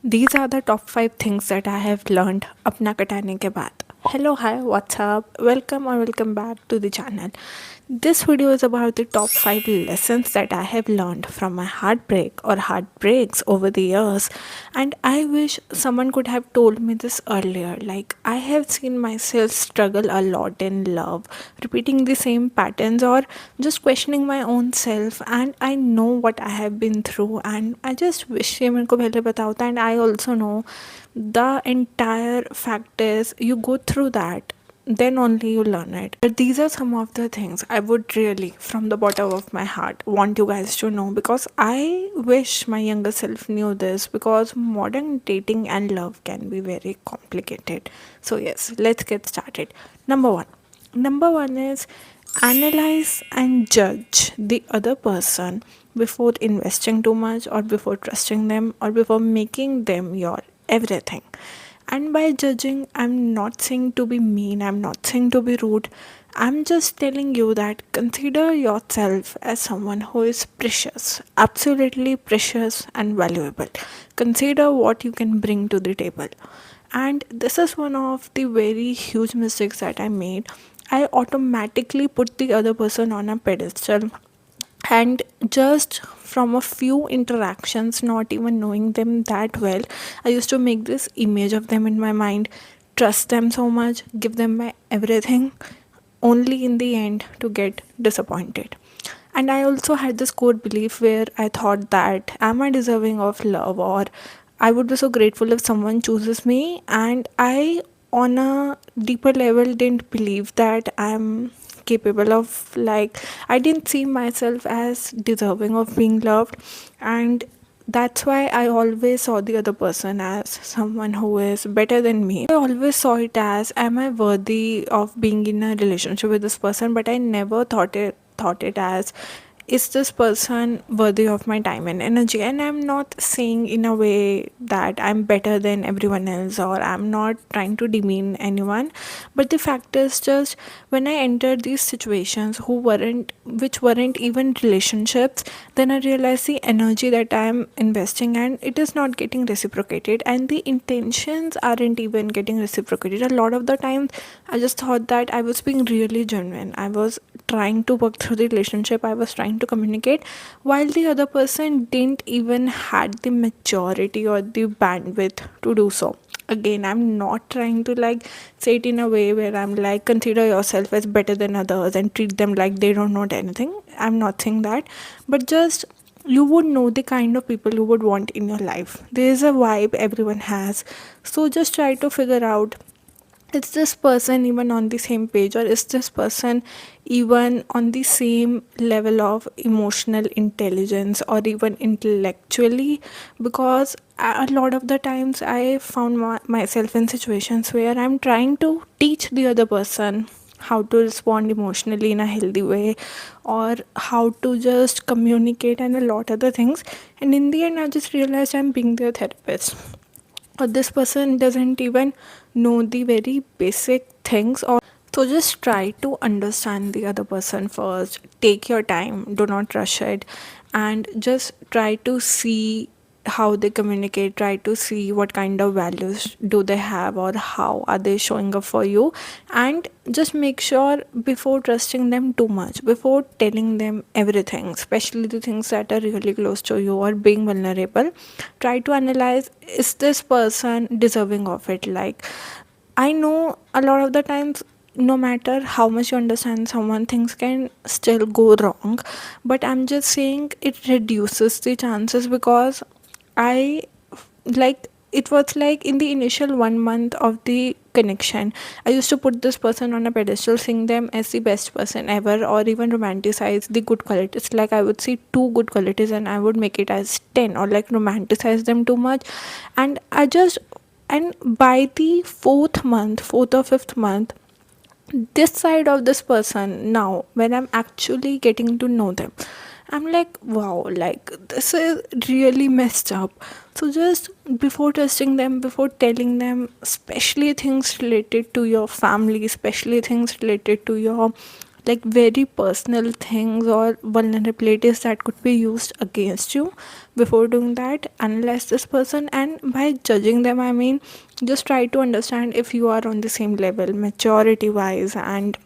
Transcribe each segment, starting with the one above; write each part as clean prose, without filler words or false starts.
These are the top 5 things that I have learned अपना कटाने के बाद. Hello, hi, what's up? Welcome or welcome back to the channel. This video is about the top 5 lessons that I have learned from my heartbreak or heartbreaks over the years. And I wish someone could have told me this earlier. Like, I have seen myself struggle a lot in love, repeating the same patterns or just questioning my own self. And I know what I have been through, and I just wish ये मेरे को पहले पता होता. And I also know the entire fact is you go through that, then only you learn it. But these are some of the things I would really, from the bottom of my heart, want you guys to know, because I wish my younger self knew this, because modern dating and love can be very complicated. So yes, let's get started. Number one is analyze and judge the other person before investing too much, or before trusting them, or before making them your everything. And by judging, I'm not saying to be mean, I'm not saying to be rude. I'm just telling you that consider yourself as someone who is precious, absolutely precious and valuable. Consider what you can bring to the table. And this is one of the very huge mistakes that I made. I automatically put the other person on a pedestal, and just from a few interactions, not even knowing them that well, I used to make this image of them in my mind, trust them so much, give them my everything, only in the end to get disappointed. And I also had this core belief where I thought that, am I deserving of love, or I would be so grateful if someone chooses me. And I, on a deeper level, didn't believe that I'm capable of, like, I didn't see myself as deserving of being loved. And that's why I always saw the other person as someone who is better than me. I always saw it as, am I worthy of being in a relationship with this person? But I never thought it as, is this person worthy of my time and energy? And I'm not saying in a way that I'm better than everyone else, or I'm not trying to demean anyone. But the fact is, just when I entered these situations which weren't even relationships, then I realized the energy that I'm investing, and it is not getting reciprocated, and the intentions aren't even getting reciprocated. A lot of the time I just thought that I was being really genuine, I was trying to work through the relationship, I was trying to communicate, while the other person didn't even had the maturity or the bandwidth to do so. Again, I'm not trying to, like, say it in a way where I'm like, consider yourself as better than others and treat them like they don't know anything. I'm not saying that, but just, you would know the kind of people you would want in your life. There is a vibe everyone has, so just try to figure out, is this person even on the same page, or is this person even on the same level of emotional intelligence, or even intellectually? Because a lot of the times I found myself in situations where I'm trying to teach the other person how to respond emotionally in a healthy way, or how to just communicate, and a lot other things. And in the end, I just realized I'm being their therapist, or this person doesn't even know the very basic things. Or so just try to understand the other person first, take your time, do not rush it, and just try to see how they communicate, try to see what kind of values do they have, or how are they showing up for you. And just make sure, before trusting them too much, before telling them everything, especially the things that are really close to you, or being vulnerable, try to analyze, is this person deserving of it? Like, I know a lot of the times, no matter how much you understand someone, things can still go wrong. But I'm just saying it reduces the chances, because I, like, it was like in the initial 1 month of the connection, I used to put this person on a pedestal, seeing them as the best person ever, or even romanticize the good qualities. Like, I would see two good qualities and I would make it as 10, or like romanticize them too much. And I just, and by the fourth or fifth month, this side of this person, now when I'm actually getting to know them, I'm like, wow, like, this is really messed up. So just, before trusting them, before telling them, especially things related to your family, especially things related to your like very personal things or vulnerabilities that could be used against you. Before doing that, analyze this person, and by judging them, I mean just try to understand if you are on the same level maturity wise, and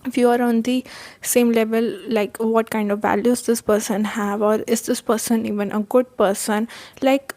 if you are on the same level, like what kind of values this person have, or is this person even a good person. Like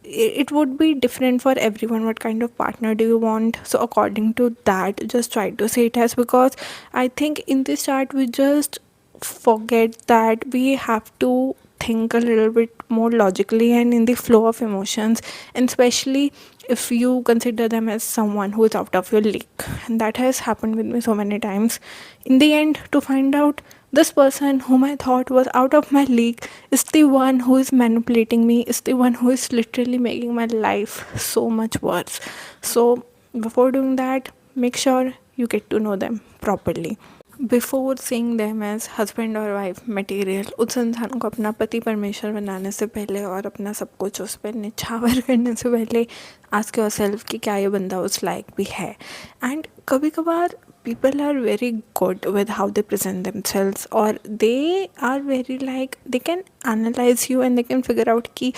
it would be different for everyone, what kind of partner do you want. So according to that, just try to say it as, because I think in this chart we just forget that we have to think a little bit more logically and in the flow of emotions, and especially if you consider them as someone who is out of your league. And that has happened with me so many times. In the end, to find out this person whom I thought was out of my league is the one who is manipulating me, is the one who is literally making my life so much worse. So before doing that, make sure you get to know them properly. Before seeing them as husband और wife material, उस इंसान को अपना पति परमेश्वर बनाने से पहले और अपना सब कुछ उस पर निछावर करने से पहले आस्क योर सेल्फ कि क्या ये बंदा उस लायक भी है. एंड कभी कभार people are very good with how they present themselves, or they are very like they can analyze you and they can figure out ki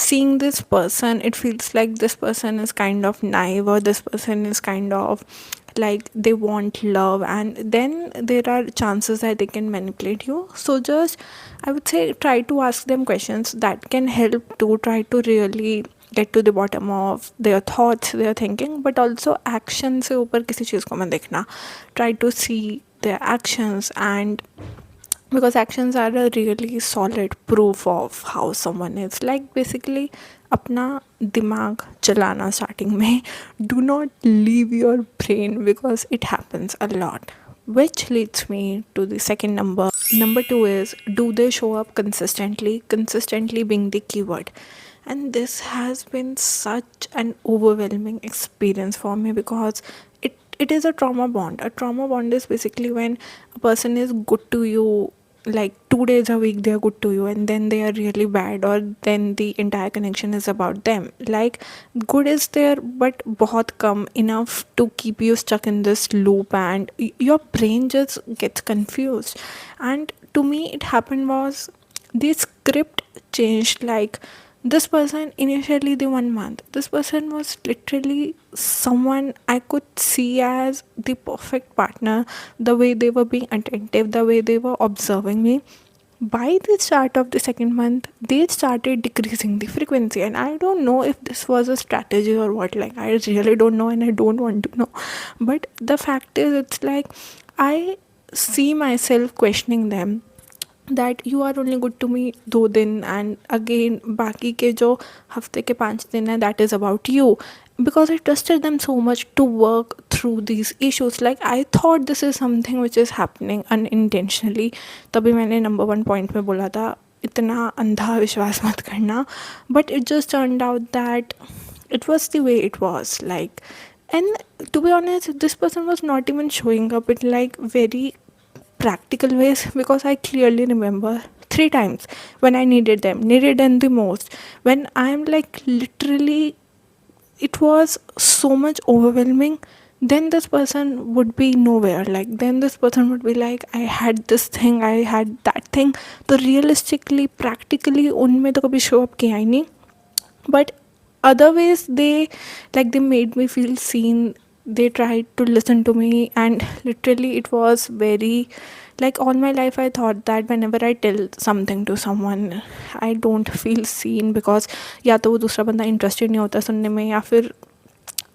seeing this person, it feels like this person is kind of naive, or this person is kind of like they want love, and then there are chances that they can manipulate you. So just, I would say, try to ask them questions that can help to try to really get to the bottom of their thoughts, their thinking, but also action से ऊपर किसी चीज़ को मत देखना. Try to see their actions, and because actions are a really solid proof of how someone is. Like basically अपना दिमाग चलाना starting में, do not leave your brain, because it happens a lot. Which leads me to the second number. Number 2 is, do they show up consistently? Consistently being the keyword. And this has been such an overwhelming experience for me, because it is a trauma bond. A trauma bond is basically when a person is good to you, like 2 days a week they are good to you, and then they are really bad, or then the entire connection is about them. Like good is there, but बहुत कम enough to keep you stuck in this loop, and your brain just gets confused. And to me it happened was, the script changed. Like this person, initially the 1 month, this person was literally someone I could see as the perfect partner, the way they were being attentive, the way they were observing me. By the start of the second month, they started decreasing the frequency, and I don't know if this was a strategy or what. Like I really don't know, and I don't want to know. But the fact is, it's like I see myself questioning them, that you are only good to me 2 दिन, and again बाकी के जो हफ्ते के 5 दिन है, that is about you, because I trusted them so much to work through these issues. Like I thought this is something which is happening unintentionally. तभी मैंने नंबर 1 पॉइंट में बोला था इतना अंधा विश्वास मत करना. But it just turned out that it was the way it was. Like, and to be honest, this person was not even showing up in like very practical ways, because I clearly remember 3 times when I needed them the most, when I'm like literally, it was so much overwhelming. Then this person would be nowhere. Like then this person would be like, I had this thing, I had that thing. तो realistically, practically उनमें तो कभी show up किया ही नहीं. But other ways, they made me feel seen. They tried to listen to me, and literally it was very, like all my life I thought that whenever I tell something to someone, I don't feel seen, because या तो वो दूसरा बंदा interested नहीं होता सुनने में, या फिर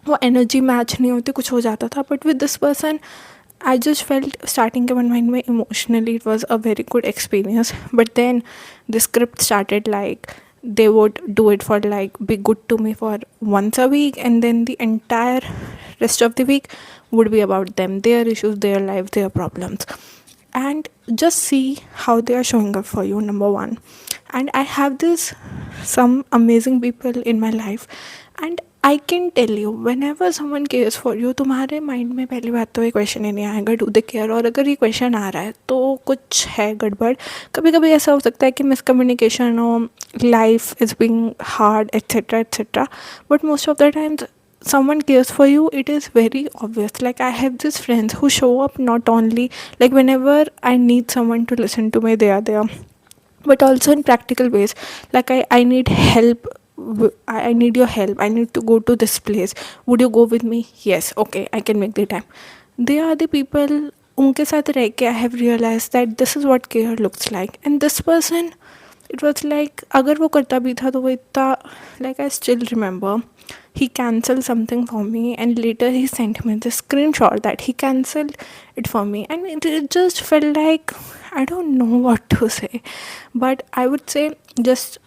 वो एनर्जी मैच नहीं होती, कुछ हो जाता था. But with this person I just felt starting के 1 month में emotionally it was a very good experience. But then the script started like they would do it for like be good to me for once a week, and then the entire rest of the week would be about them, their issues, their life, their problems. And just see how they are showing up for you, number 1. And I have this some amazing people in my life, and I can tell you, whenever someone cares for you, तुम्हारे mind में पहली बात तो ये question ही नहीं आएगा do they care. और अगर ये क्वेश्चन आ रहा है तो कुछ है गड़बड़. कभी कभी ऐसा हो सकता है कि मिसकम्युनिकेशन हो, life is being hard, etcetera etcetera. But most of the times someone cares for you, it is very obvious. Like, I have these friends who show up not only like whenever I need someone to listen to me, they are there, but also in practical ways. Like, I need help. I need your help. I need to go to this place. Would you go with me? Yes, okay, I can make the time. They are the people, उनके साथ रह के I have realized that this is what care looks like. And this person, it was like, अगर वो करता भी था तो वो इतना, like, I still remember he cancelled something for me, and later he sent me the screenshot that he cancelled it for me. And it just felt like, I don't know what to say, but I would say, just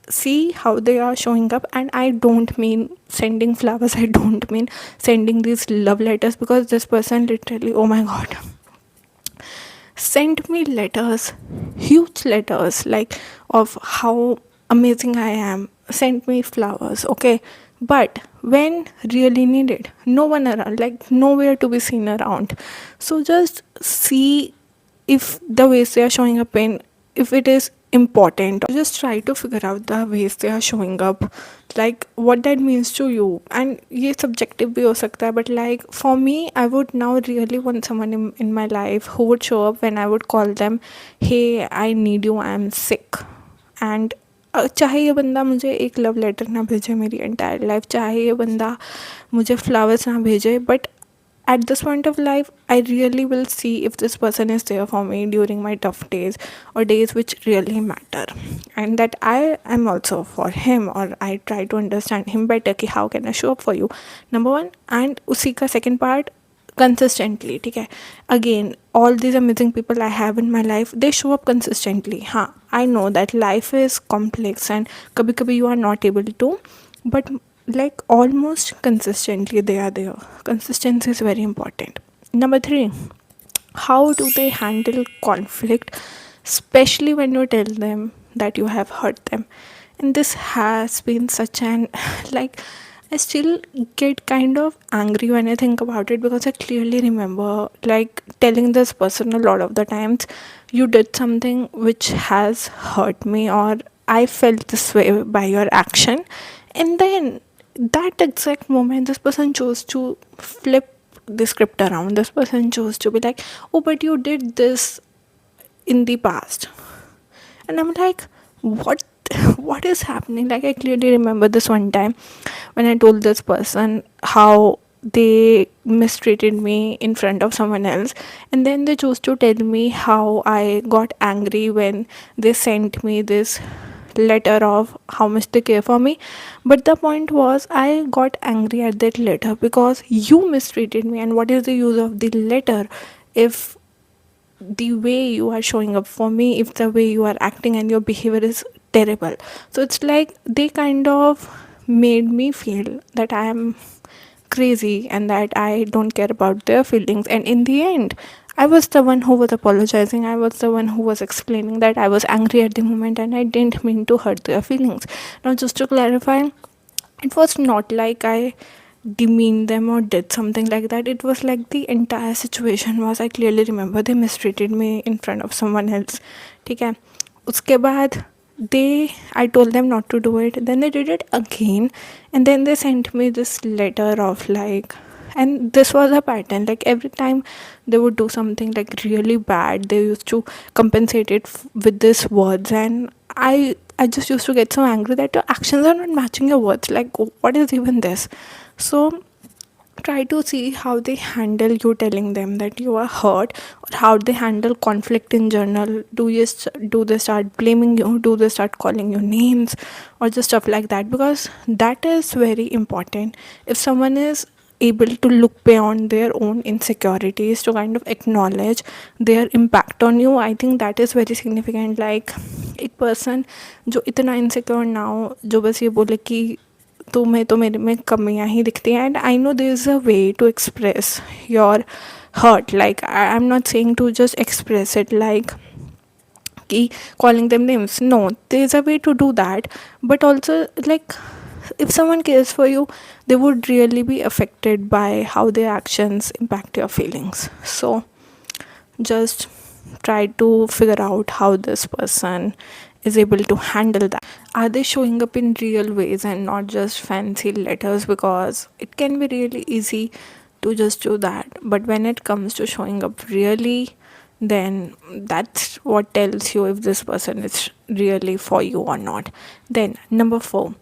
see how they are showing up. And I don't mean sending flowers, I don't mean sending these love letters, because this person literally, oh my god, sent me letters, huge letters, like, of how amazing I am, sent me flowers, okay, but when really needed, no one around, like nowhere to be seen around. So just see if the ways they are showing up in, if it is important. Just try to figure out the ways they are showing up, like what that means to you. And ये subjective भी हो सकता है, but like for me, I would now really want someone in my life who would show up when I would call them, hey, I need you, I am sick. And चाहे ये बंदा मुझे एक love letter ना भेजे मेरी entire life, चाहे ये बंदा मुझे फ्लावर्स ना भेजे, but at this point of life, I really will see if this person is there for me during my tough days or days which really matter, and that I am also for him, or I try to understand him better कि how can I show up for you, number one. And उसी का second part, consistently, ठीक है. Again, all these amazing people I have in my life, they show up consistently. हाँ, I know that life is complex and कभी कभी you are not able to, but like almost consistently they are there. Consistency is very important. Number three, how do they handle conflict, especially when you tell them that you have hurt them. And this has been such an like, I still get kind of angry when I think about it, because I clearly remember like telling this person a lot of the times, you did something which has hurt me, or I felt this way by your action. And then that exact moment, this person chose to flip the script around. This person chose to be like, oh, but you did this in the past. And I'm like, what what is happening? Like, I clearly remember this one time when I told this person how they mistreated me in front of someone else, and then they chose to tell me how I got angry when they sent me this letter of how much they care for me. But the point was, I got angry at that letter because you mistreated me. And what is the use of the letter if the way you are showing up for me, if the way you are acting and your behavior is terrible? So it's like they kind of made me feel that I am crazy and that I don't care about their feelings. And in the end, I was the one who was apologizing. I was the one who was explaining that I was angry at the moment and I didn't mean to hurt their feelings. Now, just to clarify, it was not like I demeaned them or did something like that. It was like the entire situation was, I clearly remember they mistreated me in front of someone else. ठीक है. उसके बाद I told them not to do it, then they did it again, and then they sent me this letter of like, and this was a pattern, like every time they would do something like really bad, they used to compensate it with these words. And I just used to get so angry that your actions are not matching your words. Like, what is even this? So try to see how they handle you telling them that you are hurt, or how they handle conflict in general. Do they start blaming you? Do they start calling you names, or just stuff like that? Because that is very important. If someone is able to look beyond their own insecurities to kind of acknowledge their impact on you, I think that is very significant. Like, एक person जो इतना insecure ना हो, जो बस ये बोले कि तुम्हें तो मेरे में कमियां ही दिखती हैं. And I know there is a way to express your hurt. Like, I'm not saying to just express it like कि calling them names. No, there's a way to do that. But also, like, if someone cares for you, they would really be affected by how their actions impact your feelings. So just try to figure out how this person is able to handle that? Are they showing up in real ways and not just fancy letters? Because it can be really easy to just do that, but when it comes to showing up really, then that's what tells you if this person is really for you or not. Then number 4,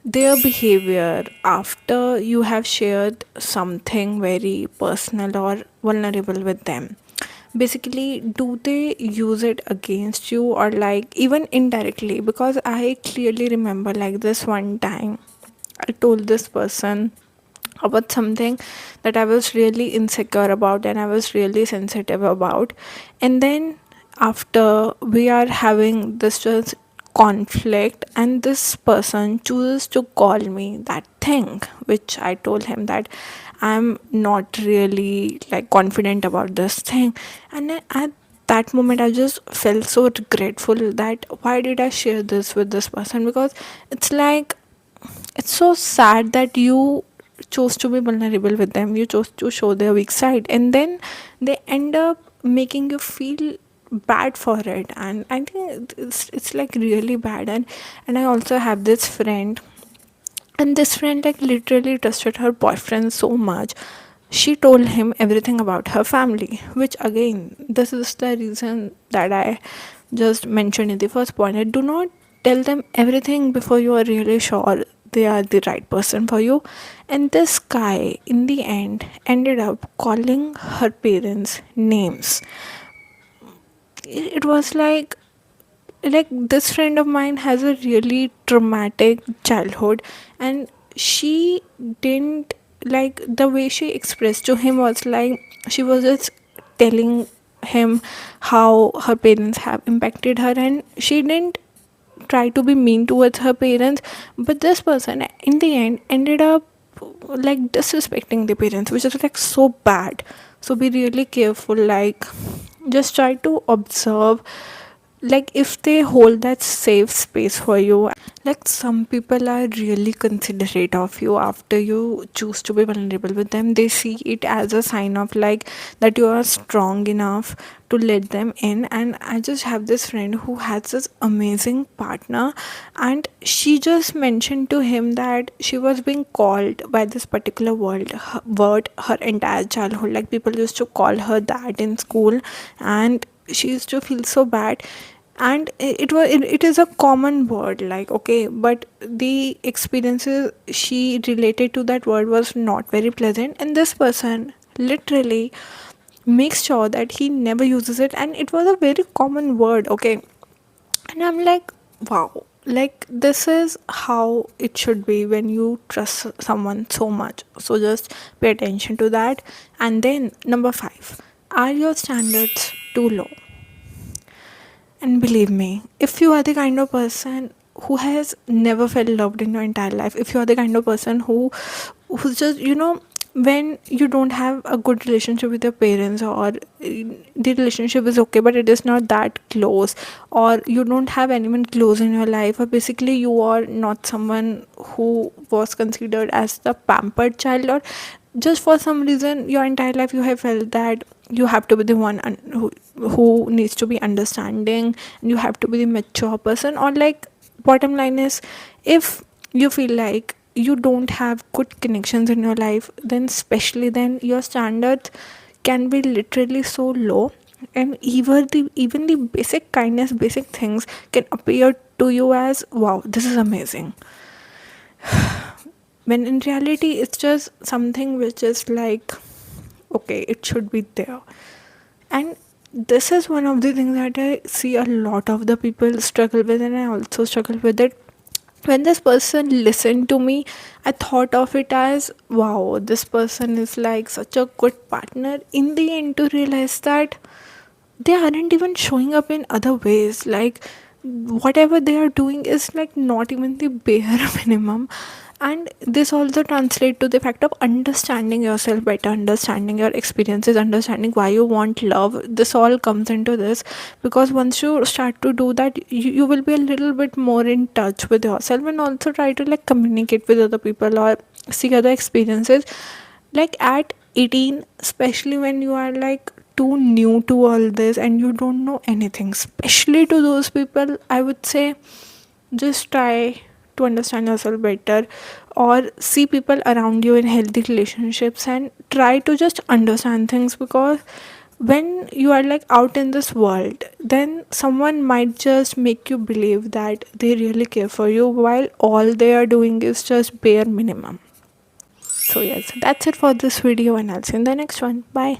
their behavior after you have shared something very personal or vulnerable with them. Basically, do they use it against you or like even indirectly? Because I clearly remember like this one time I told this person about something that I was really insecure about and I was really sensitive about. And then after we are having this just conflict, and this person chooses to call me that thing which I told him that I'm not really like confident about this thing. And then at that moment I just felt so grateful that why did I share this with this person, because it's like it's so sad that you chose to be vulnerable with them, you chose to show their weak side, and then they end up making you feel bad for it. And I think it's like really bad. And I also have this friend, and this friend like literally trusted her boyfriend so much, she told him everything about her family, which again, this is the reason that I just mentioned in the first point. I do not tell them everything before you are really sure they are the right person for you. And this guy in the end ended up calling her parents names. It was like this friend of mine has a really traumatic childhood, and she didn't like the way she expressed to him was like she was just telling him how her parents have impacted her, and she didn't try to be mean towards her parents. But this person in the end ended up like disrespecting the parents, which is like so bad. So be really careful, like just try to observe, like if they hold that safe space for you. Like some people are really considerate of you after you choose to be vulnerable with them. They see it as a sign of like that you are strong enough to let them in. And I just have this friend who has this amazing partner, and she just mentioned to him that she was being called by this particular word her entire childhood. Like people used to call her that in school, and she used to feel so bad. And it is a common word, like okay, but the experiences she related to that word was not very pleasant, and this person literally makes sure that he never uses it, and it was a very common word, okay. And I'm like, wow, like this is how it should be when you trust someone so much. So just pay attention to that. And then number 5, are your standards too low? And believe me, if you are the kind of person who has never felt loved in your entire life, if you are the kind of person who's just, when you don't have a good relationship with your parents, or the relationship is okay but it is not that close, or you don't have anyone close in your life, or basically you are not someone who was considered as the pampered child, or just for some reason your entire life you have felt that you have to be the one who needs to be understanding, and you have to be the mature person, or like bottom line is, if you feel like you don't have good connections in your life, then especially then your standards can be literally so low, and even the basic kindness, basic things can appear to you as wow, this is amazing, when in reality it's just something which is like okay, it should be there. And this is one of the things that I see a lot of the people struggle with, and I also struggle with it. When this person listened to me, I thought of it as wow, this person is like such a good partner. In the end, to realize that they aren't even showing up in other ways, like whatever they are doing is like not even the bare minimum. And this also translates to the fact of understanding yourself better, understanding your experiences, understanding why you want love. This all comes into this, because once you start to do that, you will be a little bit more in touch with yourself, and also try to like communicate with other people or see other experiences. Like at 18, especially when you are like too new to all this and you don't know anything, especially to those people, I would say just try to understand yourself better, or see people around you in healthy relationships and try to just understand things, because when you are like out in this world, then someone might just make you believe that they really care for you while all they are doing is just bare minimum. So yes, that's it for this video and I'll see you in the next one. Bye.